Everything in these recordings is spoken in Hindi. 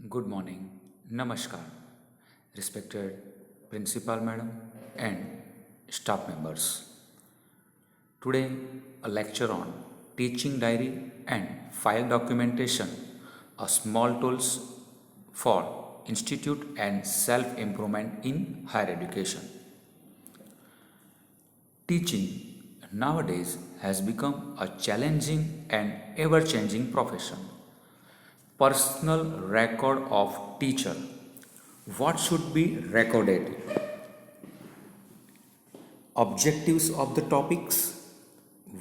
Good morning, Namaskar, respected Principal Madam and staff members. Today, a lecture on teaching diary and file documentation, a small tools for institute and self improvement in higher education. Teaching nowadays has become a challenging and ever changing profession. Personal record of teacher. What should be recorded? Objectives of the topics,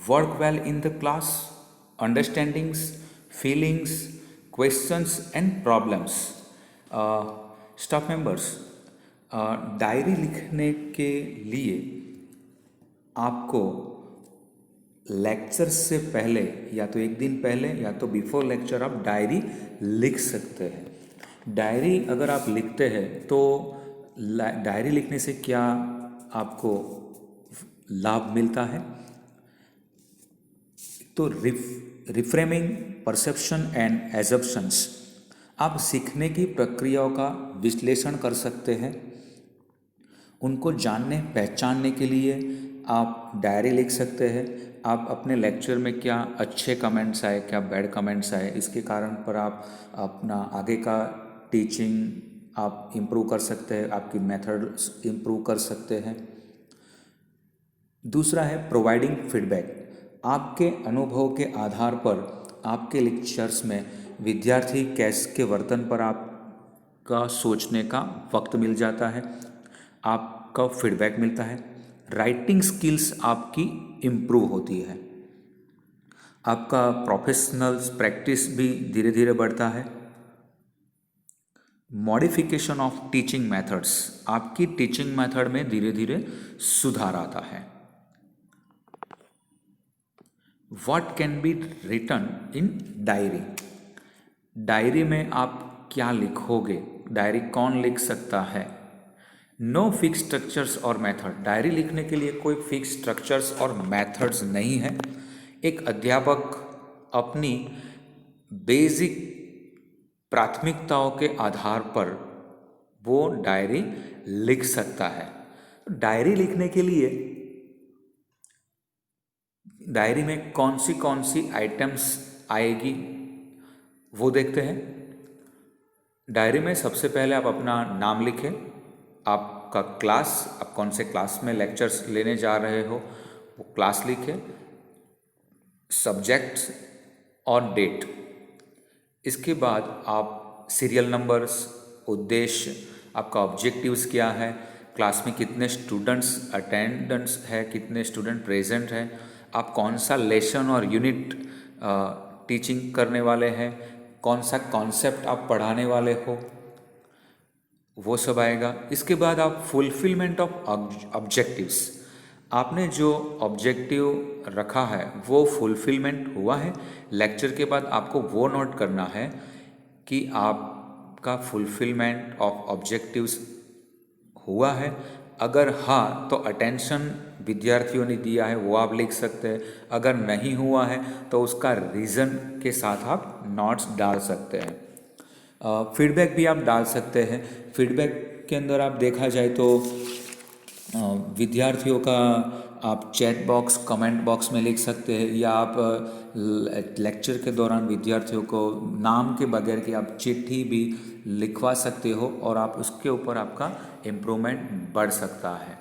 work well in the class, understandings, feelings, questions and problems. Staff members, diary लिखने के लिए आपको लेक्चर से पहले या तो एक दिन पहले या तो बिफोर लेक्चर आप डायरी लिख सकते हैं। डायरी अगर आप लिखते हैं तो डायरी लिखने से क्या आपको लाभ मिलता है? तो रिफ्रेमिंग, परसेप्शन एंड एजप्शंस, आप सीखने की प्रक्रियाओं का विश्लेषण कर सकते हैं। उनको जानने पहचानने के लिए आप डायरी लिख सकते हैं। आप अपने लेक्चर में क्या अच्छे कमेंट्स आए, क्या बैड कमेंट्स आए, इसके कारण पर आप अपना आगे का टीचिंग आप इम्प्रूव कर सकते हैं, आपकी मेथड इम्प्रूव कर सकते हैं। दूसरा है प्रोवाइडिंग फीडबैक। आपके अनुभव के आधार पर आपके लेक्चर्स में विद्यार्थी के वर्तन पर आपका सोचने का वक्त मिल जाता है, आपका फीडबैक मिलता है। राइटिंग स्किल्स आपकी इम्प्रूव होती है, आपका प्रोफेशनल प्रैक्टिस भी धीरे धीरे बढ़ता है। मॉडिफिकेशन ऑफ टीचिंग मेथड्स, आपकी टीचिंग मेथड में धीरे धीरे सुधार आता है। What can be written in diary, diary में आप क्या लिखोगे, डायरी कौन लिख सकता है? नो फिक्स स्ट्रक्चर्स और मेथड, डायरी लिखने के लिए कोई फिक्स स्ट्रक्चर्स और मेथड्स नहीं है। एक अध्यापक अपनी बेसिक प्राथमिकताओं के आधार पर वो डायरी लिख सकता है। डायरी लिखने के लिए डायरी में कौन सी आइटम्स आएगी वो देखते हैं। डायरी में सबसे पहले आप अपना नाम लिखें, आपका क्लास, आप कौन से क्लास में लेक्चर्स लेने जा रहे हो वो क्लास लिखें, सब्जेक्ट्स और डेट। इसके बाद आप सीरियल नंबर्स, उद्देश्य, आपका ऑब्जेक्टिव्स क्या है, क्लास में कितने स्टूडेंट्स अटेंडेंस है, कितने स्टूडेंट प्रेजेंट हैं, आप कौन सा लेसन और यूनिट टीचिंग करने वाले हैं, कौन सा कॉन्सेप्ट आप पढ़ाने वाले हो, वो सब आएगा। इसके बाद आप फुलफिलमेंट ऑफ ऑब्जेक्टिव्स, आपने जो ऑब्जेक्टिव रखा है वो फुलफिलमेंट हुआ है। लेक्चर के बाद आपको वो नोट करना है कि आपका फुलफिलमेंट ऑफ ऑब्जेक्टिव्स हुआ है। अगर हाँ तो अटेंशन विद्यार्थियों ने दिया है वो आप लिख सकते हैं, अगर नहीं हुआ है तो उसका रीज़न के साथ आप नोट्स डाल सकते हैं। फीडबैक भी आप डाल सकते हैं। फीडबैक के अंदर आप देखा जाए तो विद्यार्थियों का आप चैट बॉक्स, कमेंट बॉक्स में लिख सकते हैं, या आप लेक्चर के दौरान विद्यार्थियों को नाम के बगैर की आप चिट्ठी भी लिखवा सकते हो और आप उसके ऊपर आपका इम्प्रूवमेंट बढ़ सकता है।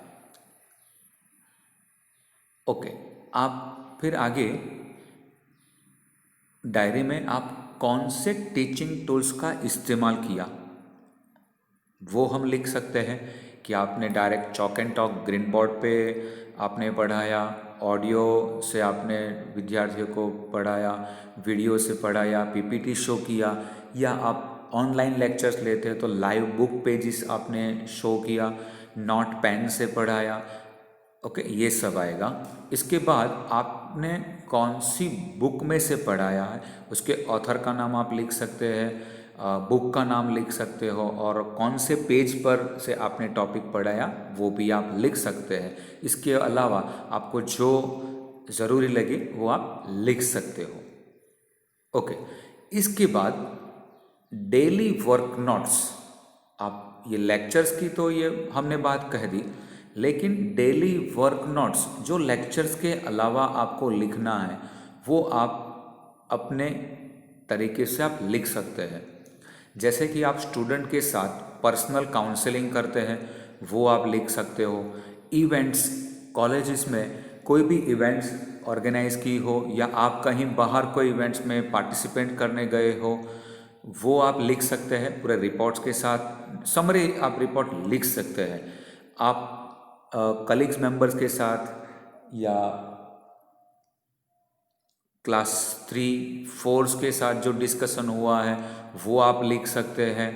ओके, आप फिर आगे डायरी में आप कौन से टीचिंग टूल्स का इस्तेमाल किया वो हम लिख सकते हैं कि आपने direct chalk and talk green board पे आपने पढ़ाया, ऑडियो से आपने विद्यार्थियों को पढ़ाया, वीडियो से पढ़ाया, पीपीटी शो किया, या आप ऑनलाइन लेक्चर्स लेते हैं तो लाइव बुक पेजेस आपने शो किया, नोट पेन से पढ़ाया। ओके, ये सब आएगा। इसके बाद आपने कौन सी बुक में से पढ़ाया है, उसके ऑथर का नाम आप लिख सकते हैं, बुक का नाम लिख सकते हो, और कौन से पेज पर से आपने टॉपिक पढ़ाया वो भी आप लिख सकते हैं। इसके अलावा आपको जो ज़रूरी लगे वो आप लिख सकते हो। ओके, इसके बाद डेली वर्क नोट्स, आप ये लेक्चर्स की तो ये हमने बात कह दी, लेकिन डेली वर्क नोट्स जो लेक्चर्स के अलावा आपको लिखना है वो आप अपने तरीके से आप लिख सकते हैं। जैसे कि आप स्टूडेंट के साथ पर्सनल काउंसलिंग करते हैं वो आप लिख सकते हो। इवेंट्स, कॉलेजेस में कोई भी इवेंट्स ऑर्गेनाइज की हो या आप कहीं बाहर कोई इवेंट्स में पार्टिसिपेट करने गए हो वो आप लिख सकते हैं पूरे रिपोर्ट्स के साथ। समरी आप रिपोर्ट लिख सकते हैं। आप कलीग्स मेंबर्स के साथ या क्लास 3-4 के साथ जो डिस्कशन हुआ है वो आप लिख सकते हैं।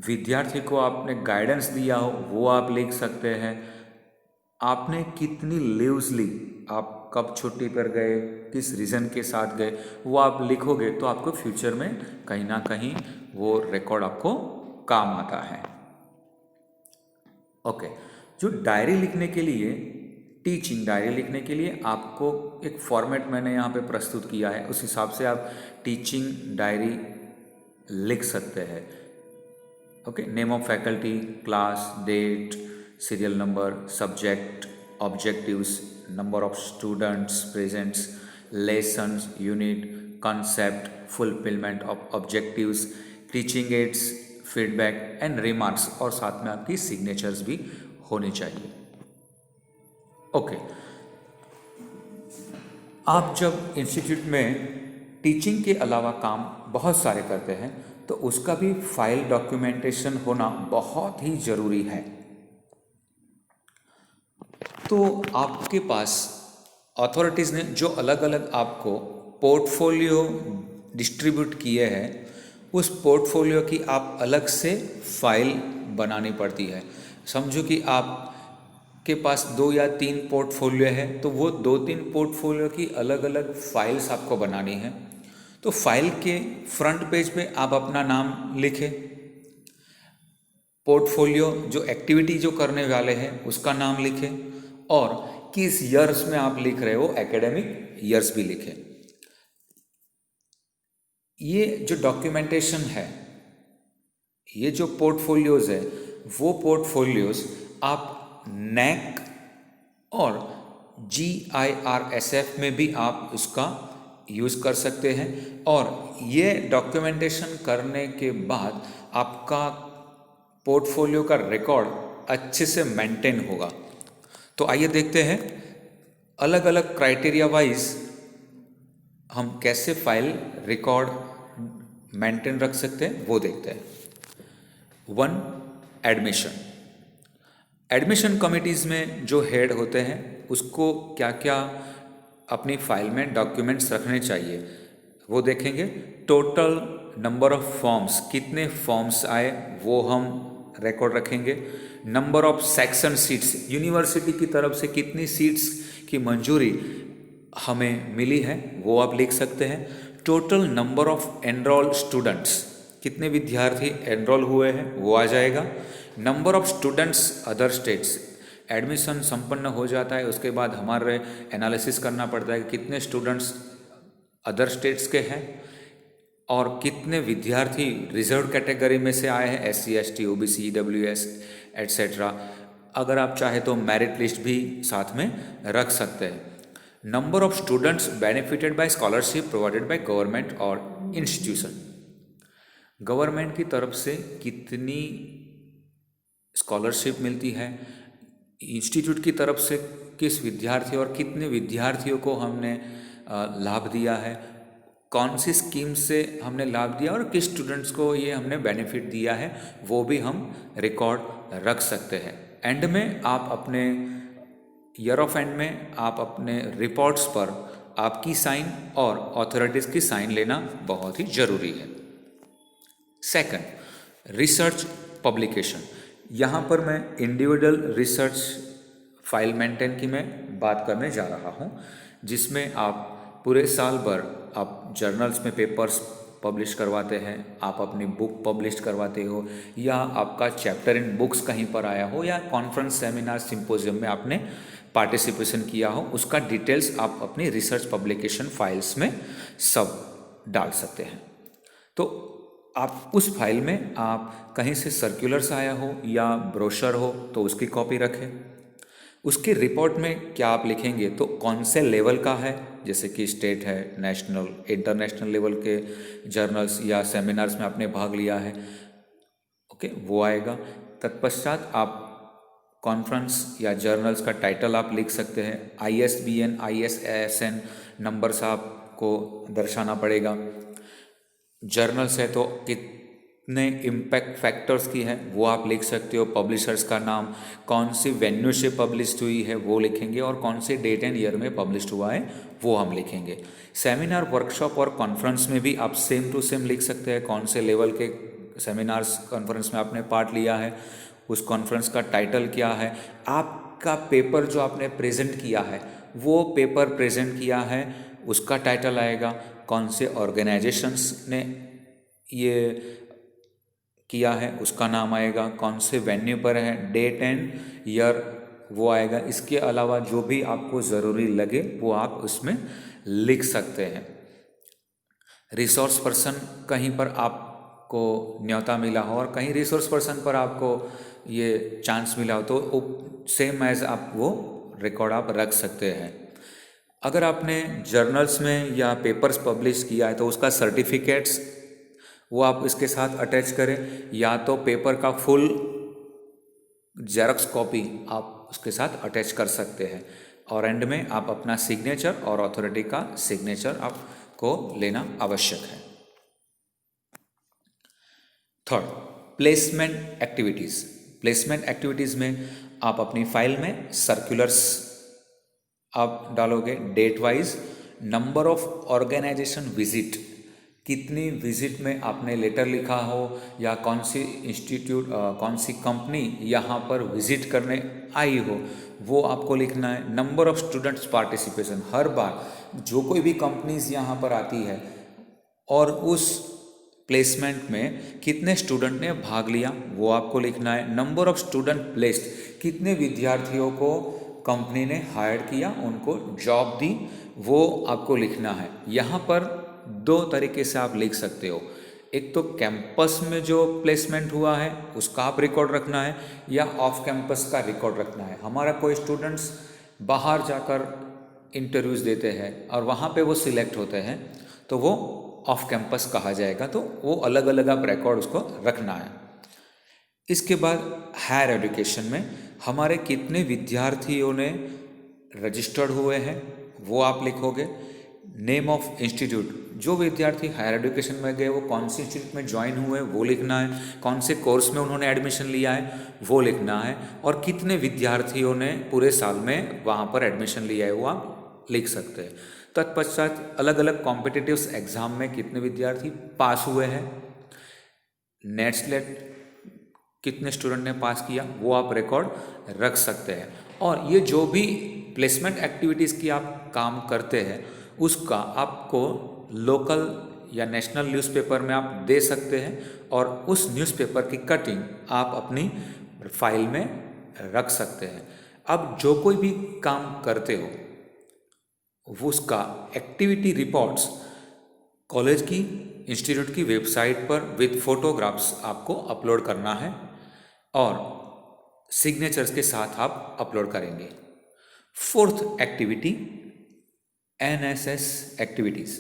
विद्यार्थी को आपने गाइडेंस दिया हो वो आप लिख सकते हैं। आपने कितनी लीव्स ली, आप कब छुट्टी पर गए, किस रीज़न के साथ गए, वो आप लिखोगे तो आपको फ्यूचर में कहीं ना कहीं वो रिकॉर्ड आपको काम आता है। ओके, जो डायरी लिखने के लिए, टीचिंग डायरी लिखने के लिए आपको एक फॉर्मेट मैंने यहाँ पे प्रस्तुत किया है, उस हिसाब से आप टीचिंग डायरी लिख सकते हैं। Okay, name of faculty, class, date, serial number, subject, objectives, number of students presents, lessons, unit, concept, fulfilment of objectives, teaching aids, feedback and remarks, और साथ में आपकी सिग्नेचर्स भी होनी चाहिए। ओके, आप जब इंस्टीट्यूट में टीचिंग के अलावा काम बहुत सारे करते हैं तो उसका भी फाइल डॉक्यूमेंटेशन होना बहुत ही ज़रूरी है। तो आपके पास अथॉरिटीज़ ने जो अलग अलग आपको पोर्टफोलियो डिस्ट्रीब्यूट किए हैं उस पोर्टफोलियो की आप अलग से फाइल बनानी पड़ती है। समझो कि आप के पास 2 या 3 पोर्टफोलियो है तो वो 2-3 पोर्टफोलियो की अलग अलग फाइल्स आपको बनानी है। तो फाइल के फ्रंट पेज पे आप अपना नाम लिखें, पोर्टफोलियो जो एक्टिविटी जो करने वाले हैं उसका नाम लिखें, और किस ईयर्स में आप लिख रहे हो एकेडमिक ईयर्स भी लिखें। ये जो डॉक्यूमेंटेशन है, ये जो पोर्टफोलियोज है, वो पोर्टफोलियोज आप NAAC और GIRSF में भी आप उसका यूज़ कर सकते हैं। और ये डॉक्यूमेंटेशन करने के बाद आपका पोर्टफोलियो का रिकॉर्ड अच्छे से मेंटेन होगा। तो आइए देखते हैं अलग अलग क्राइटेरिया वाइज हम कैसे फाइल रिकॉर्ड मेंटेन रख सकते हैं वो देखते हैं। 1, एडमिशन। एडमिशन कमिटीज़ में जो हेड होते हैं उसको क्या क्या अपनी फाइल में डॉक्यूमेंट्स रखने चाहिए वो देखेंगे। टोटल नंबर ऑफ फॉर्म्स, कितने फॉर्म्स आए वो हम रिकॉर्ड रखेंगे। Number of section seats, university की तरफ से कितनी सीट्स की मंजूरी हमें मिली है वो आप लिख सकते हैं। Total number of enrol students, कितने विद्यार्थी एनरोल हुए हैं वो आ जाएगा। Number of students other states, admission संपन्न हो जाता है उसके बाद हमारे एनालिसिस करना पड़ता है कि कितने स्टूडेंट्स अदर स्टेट्स के हैं और कितने विद्यार्थी रिजर्व कैटेगरी में से आए हैं, SC ST OBC EWS etcetera. अगर आप चाहे तो मेरिट लिस्ट भी साथ में रख सकते हैं। Number of students benefited bye scholarship provided by government और इंस्टीट्यूशन, गवर्नमेंट की तरफ से कितनी स्कॉलरशिप मिलती है, इंस्टीट्यूट की तरफ से किस विद्यार्थी और कितने विद्यार्थियों को हमने लाभ दिया है, कौन सी स्कीम से हमने लाभ दिया और किस स्टूडेंट्स को ये हमने बेनिफिट दिया है वो भी हम रिकॉर्ड रख सकते हैं। एंड में आप अपने ईयर ऑफ एंड में आप अपने रिपोर्ट्स पर आपकी साइन और अथॉरिटीज़ की साइन लेना बहुत ही ज़रूरी है। Second, research publication. यहाँ पर मैं इंडिविजुअल रिसर्च फाइल मेंटेन की मैं बात करने जा रहा हूँ, जिसमें आप पूरे साल भर आप जर्नल्स में पेपर्स पब्लिश करवाते हैं, आप अपनी बुक पब्लिश करवाते हो, या आपका चैप्टर इन बुक्स कहीं पर आया हो, या कॉन्फ्रेंस सेमिनार सिंपोजियम में आपने पार्टिसिपेशन किया हो, उसका डिटेल्स आप अपनी रिसर्च पब्लिकेशन फाइल्स में सब डाल सकते हैं। तो आप उस फाइल में आप कहीं से सर्कुलर्स आया हो या ब्रोशर हो तो उसकी कॉपी रखें। उसके रिपोर्ट में क्या आप लिखेंगे तो कौन से लेवल का है, जैसे कि स्टेट है, नेशनल, इंटरनेशनल लेवल के जर्नल्स या सेमिनार्स में आपने भाग लिया है, ओके, वो आएगा। तत्पश्चात आप कॉन्फ्रेंस या जर्नल्स का टाइटल आप लिख सकते हैं। ISBN ISSN नंबर्स आपको दर्शाना पड़ेगा। जर्नल्स है तो कितने इम्पैक्ट फैक्टर्स की है वो आप लिख सकते हो। पब्लिशर्स का नाम, कौन सी वेन्यू से पब्लिश हुई है वो लिखेंगे, और कौन से डेट एंड ईयर में पब्लिश हुआ है वो हम लिखेंगे। सेमिनार, वर्कशॉप और कॉन्फ्रेंस में भी आप सेम टू सेम लिख सकते हैं। कौन से लेवल के सेमिनार्स, कॉन्फ्रेंस में आपने पार्ट लिया है, उस कॉन्फ्रेंस का टाइटल क्या है, आपका पेपर जो आपने प्रेजेंट किया है वो पेपर प्रेजेंट किया है उसका टाइटल आएगा। कौन से ऑर्गेनाइजेशंस ने ये किया है उसका नाम आएगा। कौन से वेन्यू पर है, डेट एंड ईयर वो आएगा। इसके अलावा जो भी आपको ज़रूरी लगे वो आप उसमें लिख सकते हैं। रिसोर्स पर्सन, कहीं पर आपको न्योता मिला हो और कहीं रिसोर्स पर्सन पर आपको ये चांस मिला हो तो सेम एज आप वो रिकॉर्ड आप रख सकते हैं। अगर आपने जर्नल्स में या पेपर्स पब्लिश किया है तो उसका सर्टिफिकेट्स वो आप इसके साथ अटैच करें, या तो पेपर का फुल जेरॉक्स कॉपी आप उसके साथ अटैच कर सकते हैं। और एंड में आप अपना सिग्नेचर और अथॉरिटी का सिग्नेचर आपको लेना आवश्यक है। Third, placement activities. Placement activities में आप अपनी फाइल में सर्कुलर्स आप डालोगे, date wise, number of organization visit, कितनी विजिट में आपने लेटर लिखा हो या कौन सी इंस्टीट्यूट, कौन सी कंपनी यहाँ पर विजिट करने आई हो वो आपको लिखना है। नंबर ऑफ स्टूडेंट्स पार्टिसिपेशन, हर बार जो कोई भी कंपनीज यहाँ पर आती है और उस प्लेसमेंट में कितने स्टूडेंट ने भाग लिया वो आपको लिखना है। नंबर ऑफ स्टूडेंट प्लेस्ड, कितने विद्यार्थियों को कंपनी ने हायर किया, उनको जॉब दी, वो आपको लिखना है। यहाँ पर दो तरीके से आप लिख सकते हो, एक तो कैंपस में जो प्लेसमेंट हुआ है उसका आप रिकॉर्ड रखना है, या ऑफ कैंपस का रिकॉर्ड रखना है। हमारा कोई स्टूडेंट्स बाहर जाकर इंटरव्यूज़ देते हैं और वहाँ पे वो सिलेक्ट होते हैं तो वो ऑफ कैंपस कहा जाएगा, तो वो अलग अलग आप रिकॉर्ड उसको रखना है। इसके बाद हायर एजुकेशन में हमारे कितने विद्यार्थियों ने रजिस्टर्ड हुए हैं वो आप लिखोगे। नेम ऑफ इंस्टीट्यूट, जो विद्यार्थी हायर एजुकेशन में गए वो कौन सी इंस्टीट्यूट में ज्वाइन हुए वो लिखना है। कौन से कोर्स में उन्होंने एडमिशन लिया है वो लिखना है। और कितने विद्यार्थियों ने पूरे साल में वहाँ पर एडमिशन लिया है वो आप लिख सकते हैं। तत्पश्चात अलग अलग कॉम्पिटिटिव एग्जाम में कितने विद्यार्थी पास हुए हैं, नेट स्लेट कितने स्टूडेंट ने पास किया वो आप रिकॉर्ड रख सकते हैं। और ये जो भी प्लेसमेंट एक्टिविटीज़ की आप काम करते हैं उसका आपको लोकल या नेशनल न्यूज़पेपर में आप दे सकते हैं, और उस न्यूज़पेपर की कटिंग आप अपनी फाइल में रख सकते हैं। अब जो कोई भी काम करते हो वो उसका एक्टिविटी रिपोर्ट्स कॉलेज की, इंस्टीट्यूट की वेबसाइट पर विद फोटोग्राफ्स आपको अपलोड करना है और सिग्नेचर्स के साथ आप अपलोड करेंगे। Fourth activity, NSS activities.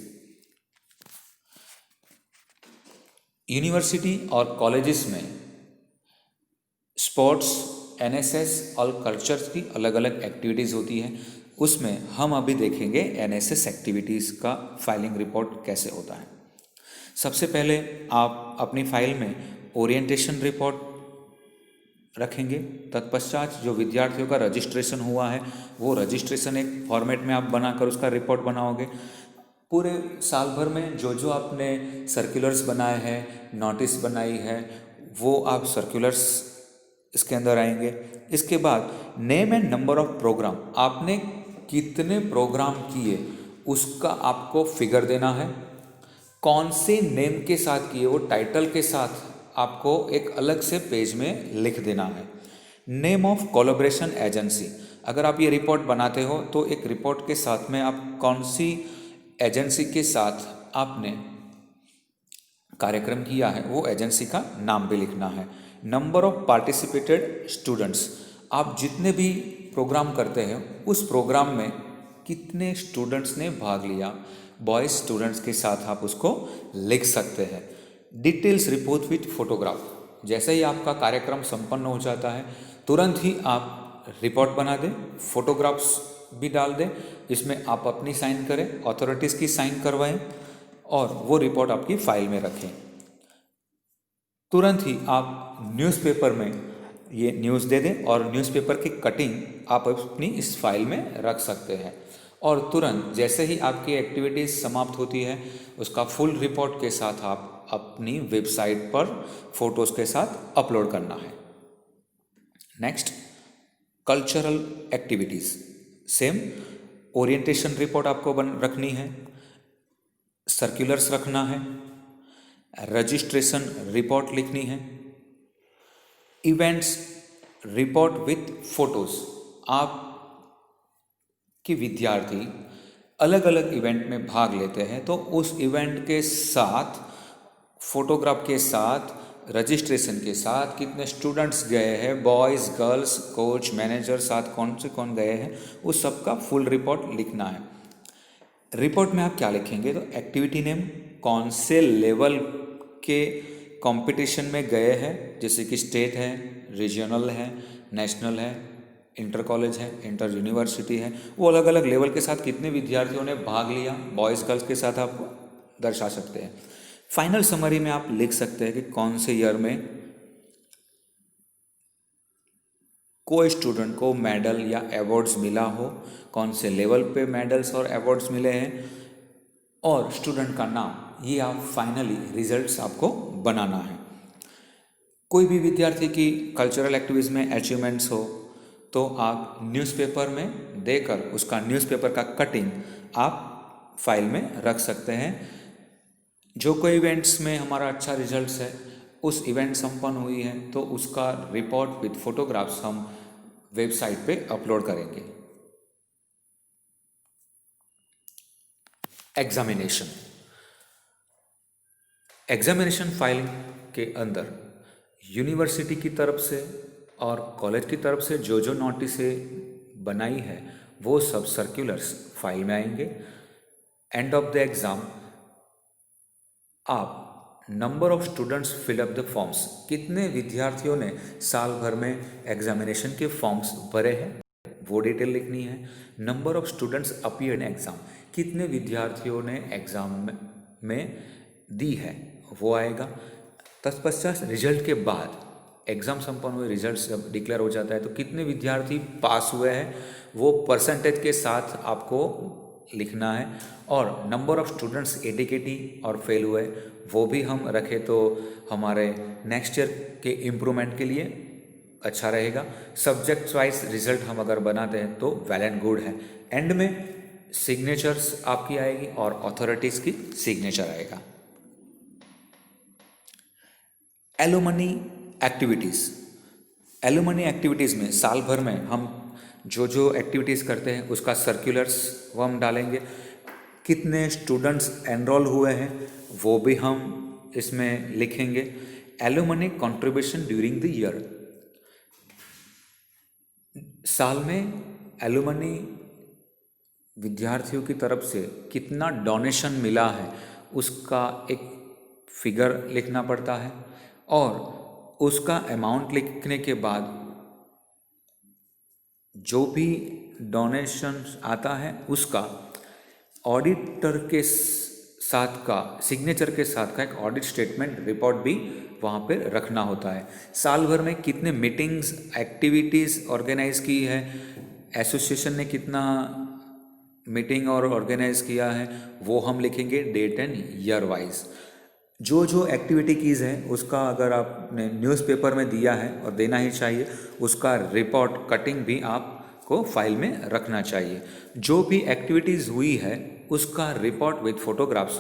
University और कॉलेजेस में स्पोर्ट्स, NSS और कल्चर्स की अलग अलग एक्टिविटीज़ होती हैं। उसमें हम अभी देखेंगे NSS एक्टिविटीज़ का फाइलिंग रिपोर्ट कैसे होता है। सबसे पहले आप अपनी फाइल में ओरिएंटेशन रिपोर्ट रखेंगे। तत्पश्चात जो विद्यार्थियों का रजिस्ट्रेशन हुआ है वो रजिस्ट्रेशन एक फॉर्मेट में आप बनाकर उसका रिपोर्ट बनाओगे। पूरे साल भर में जो जो आपने सर्कुलर्स बनाए हैं, नोटिस बनाई है, वो आप सर्कुलर्स इसके अंदर आएंगे। इसके बाद name and number of program, आपने कितने प्रोग्राम किए उसका आपको फिगर देना है। कौन से नेम के साथ किए वो टाइटल के साथ आपको एक अलग से पेज में लिख देना है। नेम ऑफ कोलैबोरेशन एजेंसी, अगर आप ये रिपोर्ट बनाते हो तो एक रिपोर्ट के साथ में आप कौन सी एजेंसी के साथ आपने कार्यक्रम किया है वो एजेंसी का नाम भी लिखना है। नंबर ऑफ पार्टिसिपेटेड स्टूडेंट्स, आप जितने भी प्रोग्राम करते हैं उस प्रोग्राम में कितने स्टूडेंट्स ने भाग लिया, बॉयज़ स्टूडेंट्स के साथ आप उसको लिख सकते हैं। डिटेल्स रिपोर्ट विथ फोटोग्राफ, जैसे ही आपका कार्यक्रम संपन्न हो जाता है तुरंत ही आप रिपोर्ट बना दें, फोटोग्राफ्स भी डाल दें, इसमें आप अपनी साइन करें, अथॉरिटीज़ की साइन करवाएं और वो रिपोर्ट आपकी फाइल में रखें। तुरंत ही आप न्यूज़पेपर में ये न्यूज़ दे दें और न्यूज़पेपर की कटिंग आप अपनी इस फाइल में रख सकते हैं। और तुरंत जैसे ही आपकी एक्टिविटीज़ समाप्त होती है उसका फुल रिपोर्ट के साथ आप अपनी वेबसाइट पर फोटोज़ के साथ अपलोड करना है। Next, cultural activities, same orientation report आपको रखनी है, सर्कुलर्स रखना है, रजिस्ट्रेशन रिपोर्ट लिखनी है, इवेंट्स रिपोर्ट विथ फोटोज़, आप कि विद्यार्थी अलग अलग इवेंट में भाग लेते हैं तो उस इवेंट के साथ फोटोग्राफ के साथ रजिस्ट्रेशन के साथ कितने स्टूडेंट्स गए हैं, बॉयज़ गर्ल्स, कोच मैनेजर, साथ कौन से कौन गए हैं, उस सब का फुल रिपोर्ट लिखना है। रिपोर्ट में आप क्या लिखेंगे तो एक्टिविटी नेम, कौन से लेवल के कंपटीशन में गए हैं, जैसे कि स्टेट है, रीजनल है, नेशनल है, इंटर कॉलेज है, इंटर यूनिवर्सिटी है, वो अलग अलग लेवल के साथ कितने विद्यार्थियों ने भाग लिया, बॉयज़ गर्ल्स के साथ आप दर्शा सकते हैं। फाइनल समरी में आप लिख सकते हैं कि कौन से ईयर में कोई स्टूडेंट को मेडल या अवार्ड्स मिला हो, कौन से लेवल पे मेडल्स और अवार्ड्स मिले हैं और स्टूडेंट का नाम, ये आप फाइनली रिजल्ट्स आपको बनाना है। कोई भी विद्यार्थी की कल्चरल एक्टिविटीज़ में अचीवमेंट्स हो तो आप न्यूज़पेपर में देकर उसका न्यूज़पेपर का कटिंग आप फाइल में रख सकते हैं। जो कोई इवेंट्स में हमारा अच्छा रिजल्ट्स है, उस इवेंट संपन्न हुई है तो उसका रिपोर्ट विद फोटोग्राफ्स हम वेबसाइट पे अपलोड करेंगे। एग्जामिनेशन फाइल के अंदर यूनिवर्सिटी की तरफ से और कॉलेज की तरफ से जो जो नोटिस बनाई है वो सब सर्कुलर्स फाइल में आएंगे। एंड ऑफ द एग्ज़ाम आप number of students fill up the forms, कितने विद्यार्थियों ने साल भर में एग्जामिनेशन के फॉर्म्स भरे हैं वो डिटेल लिखनी है। Number of students appeared exam, कितने विद्यार्थियों ने एग्ज़ाम में दी है वो आएगा। तत्पश्चात रिजल्ट के बाद एग्ज़ाम संपन्न हुए, रिजल्ट जब डिक्लेयर हो जाता है तो कितने विद्यार्थी पास हुए हैं वो परसेंटेज के साथ आपको लिखना है। और नंबर ऑफ़ स्टूडेंट्स एडीकेटी और फेल हुए वो भी हम रखें तो हमारे नेक्स्ट ईयर के इम्प्रूवमेंट के लिए अच्छा रहेगा। सब्जेक्ट वाइज रिजल्ट हम अगर बनाते हैं तो वेल एंड गुड है। एंड में सिग्नेचर्स आपकी आएगी और अथॉरिटीज़ की सिग्नेचर आएगा। एलुमनी एक्टिविटीज़, एलुमनी एक्टिविटीज़ में साल भर में हम जो जो एक्टिविटीज़ करते हैं उसका सर्कुलर्स वो हम डालेंगे। कितने स्टूडेंट्स एनरोल हुए हैं वो भी हम इसमें लिखेंगे। Alumni contribution during the year, साल में एलुमनी विद्यार्थियों की तरफ से कितना डोनेशन मिला है उसका एक फिगर लिखना पड़ता है और उसका अमाउंट लिखने के बाद जो भी डोनेशन आता है उसका ऑडिटर के साथ का सिग्नेचर के साथ का एक ऑडिट स्टेटमेंट रिपोर्ट भी वहाँ पे रखना होता है। साल भर में कितने मीटिंग्स एक्टिविटीज़ ऑर्गेनाइज की है, एसोसिएशन ने कितना मीटिंग और ऑर्गेनाइज किया है वो हम लिखेंगे डेट एंड ईयर वाइज। जो जो एक्टिविटी कीज़ है उसका अगर आपने न्यूज़पेपर में दिया है और देना ही चाहिए, उसका रिपोर्ट कटिंग भी आपको फाइल में रखना चाहिए। जो भी एक्टिविटीज़ हुई है उसका रिपोर्ट विद फोटोग्राफ्स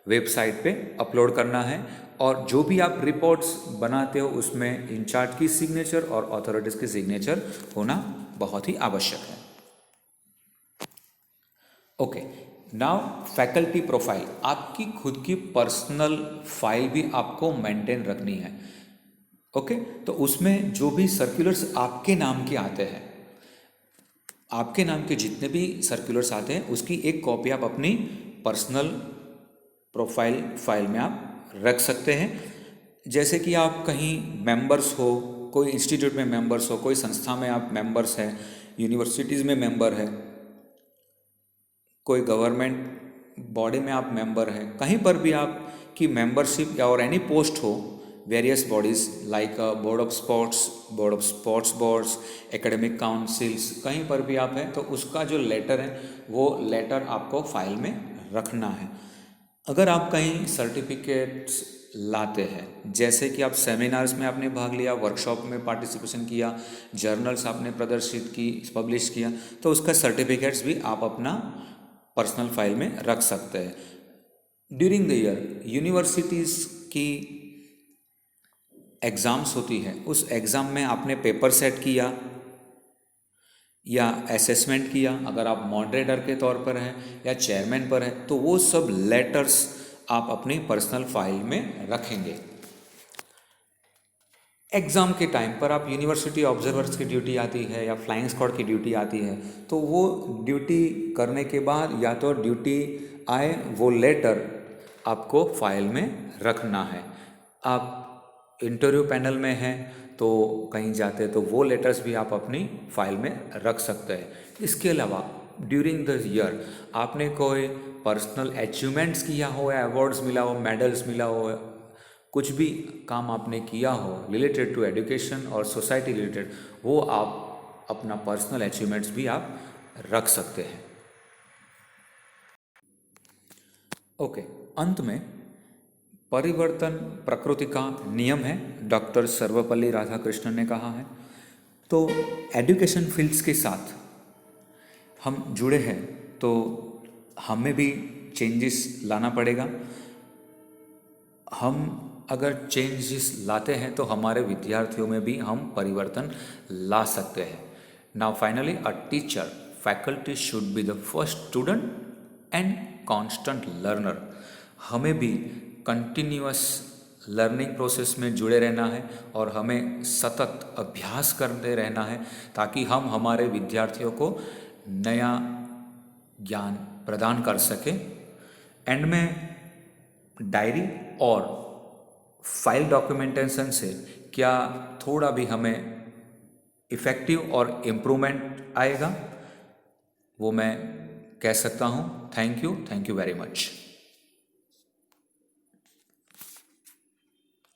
वेबसाइट पे अपलोड करना है। और जो भी आप रिपोर्ट्स बनाते हो उसमें इंचार्ज की सिग्नेचर और अथॉरिटीज़ की सिग्नेचर होना बहुत ही आवश्यक है। ओके, नाउ फैकल्टी प्रोफाइल, आपकी खुद की पर्सनल फाइल भी आपको मेंटेन रखनी है। ओके, तो उसमें जो भी सर्कुलर्स आपके नाम के आते हैं, आपके नाम के जितने भी सर्कुलर्स आते हैं उसकी एक कॉपी आप अपनी पर्सनल प्रोफाइल फाइल में आप रख सकते हैं। जैसे कि आप कहीं मेंबर्स हो, कोई इंस्टीट्यूट में मेंबर्स हो, कोई संस्था में आप मेंबर्स हैं, यूनिवर्सिटीज़ में मेंबर है, कोई गवर्नमेंट बॉडी में आप मेंबर हैं, कहीं पर भी आपकी मेंबरशिप या और एनी पोस्ट हो, various bodies like board of sports boards, academic councils, कहीं पर भी आप हैं तो उसका जो लेटर है वो लेटर आपको फाइल में रखना है। अगर आप कहीं सर्टिफिकेट्स लाते हैं, जैसे कि आप सेमिनार्स में आपने भाग लिया, वर्कशॉप में पार्टिसिपेशन किया, जर्नल्स आपने प्रदर्शित की, पब्लिश किया, तो उसका सर्टिफिकेट्स भी आप अपना पर्सनल फाइल में रख सकते हैं। ड्यूरिंग द ईयर यूनिवर्सिटीज़ की एग्ज़ाम्स होती है, उस एग्ज़ाम में आपने पेपर सेट किया या असेसमेंट किया, अगर आप मॉडरेटर के तौर पर हैं या चेयरमैन पर हैं, तो वो सब लेटर्स आप अपनी पर्सनल फाइल में रखेंगे। एग्ज़ाम के टाइम पर आप यूनिवर्सिटी ऑब्जर्वर्स की ड्यूटी आती है या फ्लाइंग स्क्वाड की ड्यूटी आती है, तो वो ड्यूटी करने के बाद या तो ड्यूटी आए वो लेटर आपको फाइल में रखना है। आप इंटरव्यू पैनल में हैं तो कहीं जाते तो वो लेटर्स भी आप अपनी फाइल में रख सकते हैं। इसके अलावा ड्यूरिंग द ईयर आपने कोई पर्सनल अचीवमेंट्स किया हो या अवार्ड्स मिला हो, मेडल्स मिला हो, कुछ भी काम आपने किया हो रिलेटेड टू एजुकेशन और सोसाइटी रिलेटेड, वो आप अपना पर्सनल अचीवमेंट्स भी आप रख सकते हैं। ओके, अंत में परिवर्तन प्रकृति का नियम है, डॉक्टर सर्वपल्ली राधाकृष्णन ने कहा है। तो एजुकेशन फील्ड्स के साथ हम जुड़े हैं तो हमें भी चेंजेस लाना पड़ेगा। हम अगर चेंजेस लाते हैं तो हमारे विद्यार्थियों में भी हम परिवर्तन ला सकते हैं। Now finally, a teacher faculty should be the first student and constant learner. हमें भी कंटिन्यूअस लर्निंग प्रोसेस में जुड़े रहना है और हमें सतत अभ्यास करते रहना है ताकि हम हमारे विद्यार्थियों को नया ज्ञान प्रदान कर सकें। एंड में डायरी और फाइल डॉक्यूमेंटेशन से क्या थोड़ा भी हमें इफ़ेक्टिव और इम्प्रूवमेंट आएगा वो मैं कह सकता हूँ। Thank you very much.